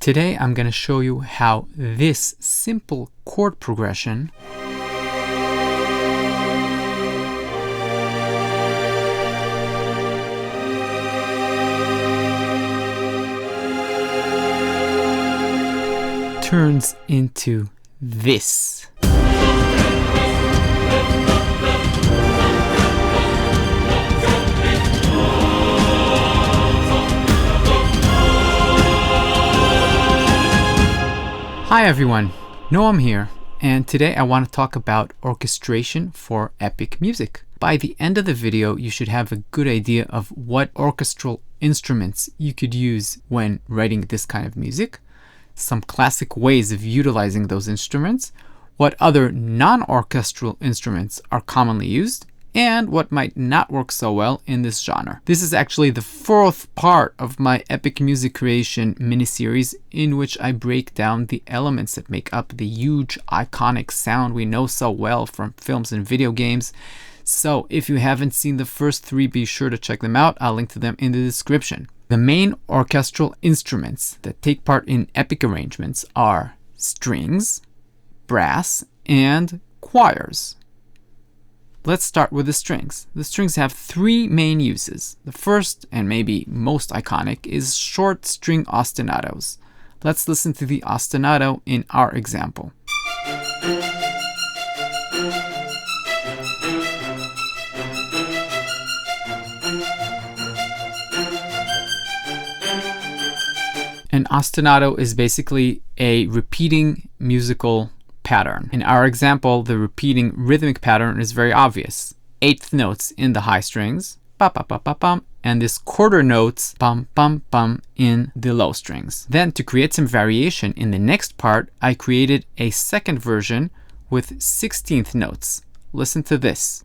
Today I'm going to show you how this simple chord progression turns into this. Hi everyone, Noam here, and today I want to talk about orchestration for epic music. By the end of the video, you should have a good idea of what orchestral instruments you could use when writing this kind of music, some classic ways of utilizing those instruments, what other non-orchestral instruments are commonly used, and what might not work so well in this genre. This is actually the fourth part of my epic music creation mini-series in which I break down the elements that make up the huge iconic sound we know so well from films and video games. So if you haven't seen the first three, be sure to check them out. I'll link to them in the description. The main orchestral instruments that take part in epic arrangements are strings, brass, and choirs. Let's start with the strings. The strings have three main uses. The first, and maybe most iconic, is short string ostinatos. Let's listen to the ostinato in our example. An ostinato is basically a repeating musical pattern. In our example, the repeating rhythmic pattern is very obvious. Eighth notes in the high strings, pa pa pa pa pam, and this quarter notes, pam pam pam, in the low strings. Then, to create some variation in the next part, I created a second version with 16th notes. Listen to this.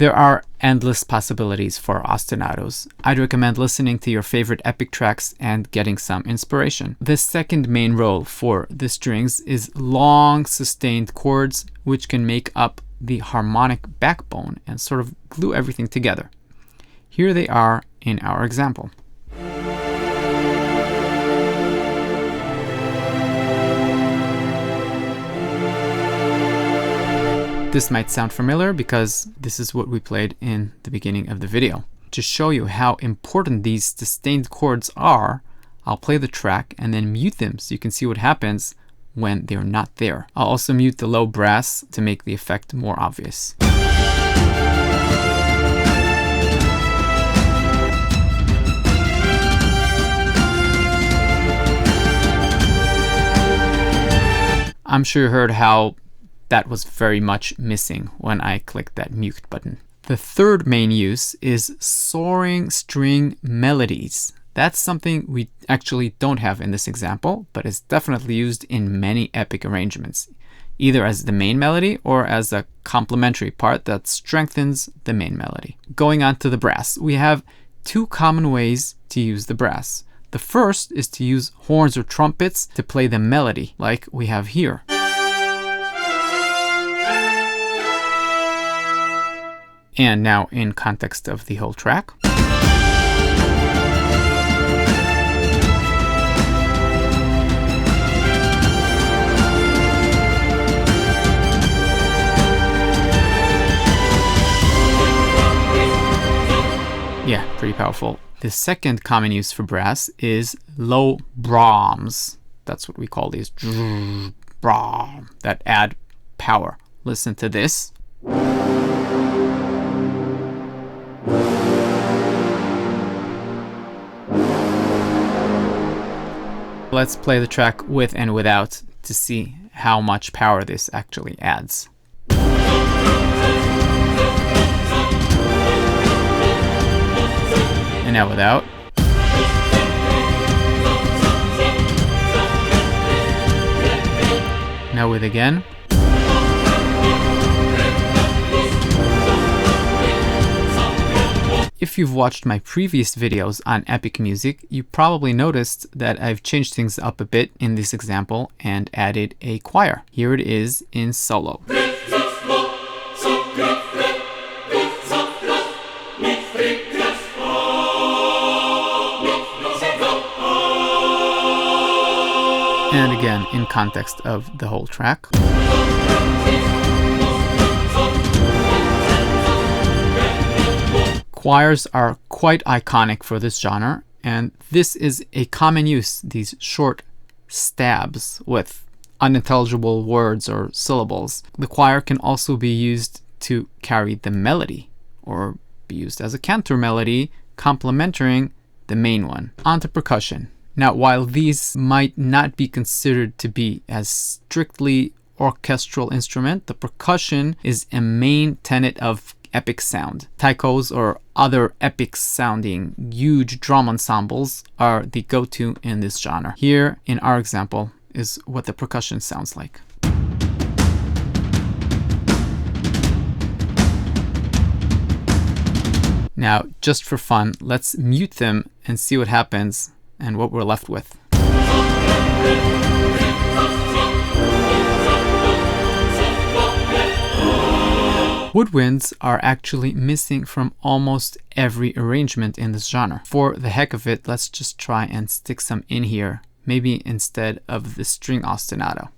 There are endless possibilities for ostinatos. I'd recommend listening to your favorite epic tracks and getting some inspiration. The second main role for the strings is long sustained chords, which can make up the harmonic backbone and sort of glue everything together. Here they are in our example. This might sound familiar because this is what we played in the beginning of the video. To show you how important these sustained chords are, I'll play the track and then mute them so you can see what happens when they're not there. I'll also mute the low brass to make the effect more obvious. I'm sure you heard how that was very much missing when I clicked that mute button. The third main use is soaring string melodies. That's something we actually don't have in this example, but is definitely used in many epic arrangements, either as the main melody or as a complementary part that strengthens the main melody. Going on to the brass, we have two common ways to use the brass. The first is to use horns or trumpets to play the melody, like we have here. And now in context of the whole track. Yeah, pretty powerful. The second common use for brass is low brahms. That's what we call these brahm that add power. Listen to this. Let's play the track with and without to see how much power this actually adds. And now without. Now with again. If you've watched my previous videos on epic music, you probably noticed that I've changed things up a bit in this example and added a choir. Here it is in solo. and again in context of the whole track. Choirs are quite iconic for this genre, and this is a common use, these short stabs with unintelligible words or syllables. The choir can also be used to carry the melody, or be used as a cantor melody, complementing the main one. On to percussion. Now, while these might not be considered to be as strictly orchestral instrument, the percussion is a main tenet of epic sound. Taikos or other epic sounding huge drum ensembles are the go-to in this genre. Here in our example is what the percussion sounds like. Now, just for fun, let's mute them and see what happens and what we're left with. Woodwinds are actually missing from almost every arrangement in this genre. For the heck of it, let's just try and stick some in here, maybe instead of the string ostinato.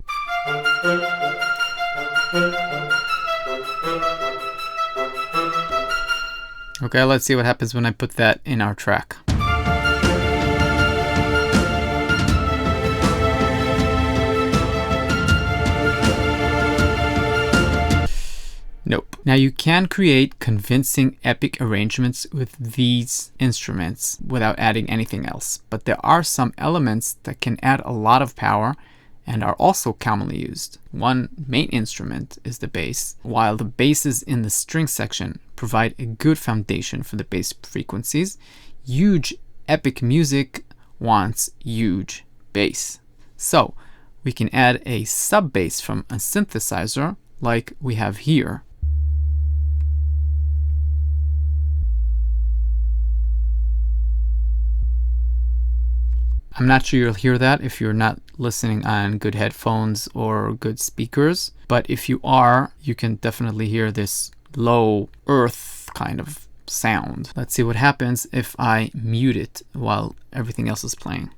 Okay, let's see what happens when I put that in our track. Nope. Now you can create convincing epic arrangements with these instruments without adding anything else, but there are some elements that can add a lot of power and are also commonly used. One main instrument is the bass. While the basses in the string section provide a good foundation for the bass frequencies, huge epic music wants huge bass. So we can add a sub bass from a synthesizer like we have here. I'm not sure you'll hear that if you're not listening on good headphones or good speakers, but if you are, you can definitely hear this low earth kind of sound. Let's see what happens if I mute it while everything else is playing.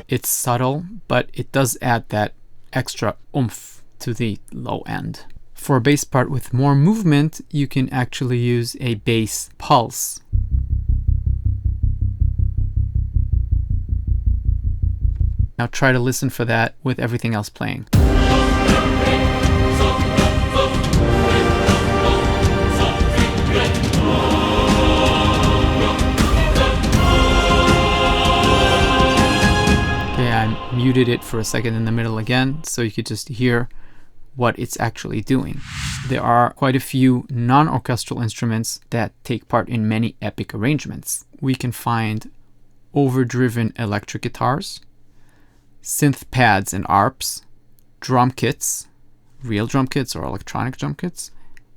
It's subtle, but it does add that extra oomph to the low end. For a bass part with more movement, you can actually use a bass pulse. Now try to listen for that with everything else playing. Okay, I muted it for a second in the middle again, so you could just hear what it's actually doing. There are quite a few non-orchestral instruments that take part in many epic arrangements. We can find overdriven electric guitars, synth pads and arps, drum kits, real drum kits or electronic drum kits,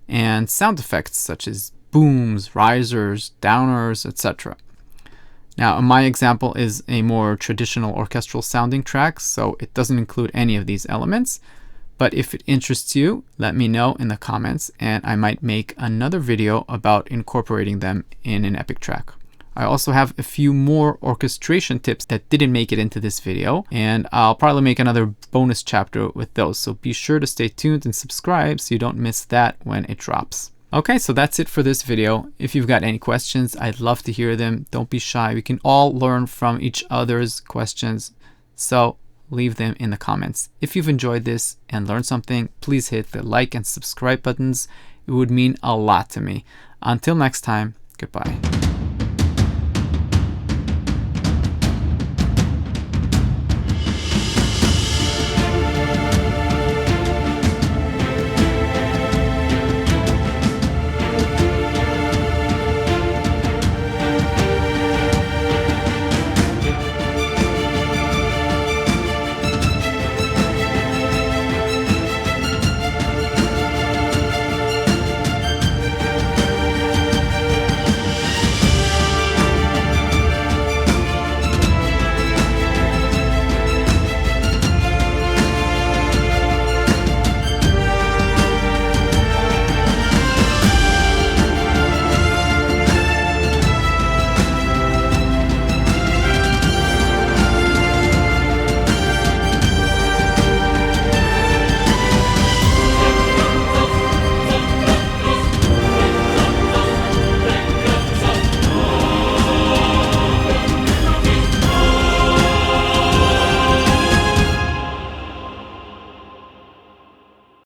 and sound effects such as booms, risers, downers, etc. Now, my example is a more traditional orchestral sounding track, so it doesn't include any of these elements. But if it interests you, let me know in the comments, and I might make another video about incorporating them in an epic track. I also have a few more orchestration tips that didn't make it into this video, and I'll probably make another bonus chapter with those. So be sure to stay tuned and subscribe so you don't miss that when it drops. Okay, so that's it for this video. If you've got any questions, I'd love to hear them. Don't be shy. We can all learn from each other's questions. So leave them in the comments. If you've enjoyed this and learned something, please hit the like and subscribe buttons. It would mean a lot to me. Until next time, goodbye.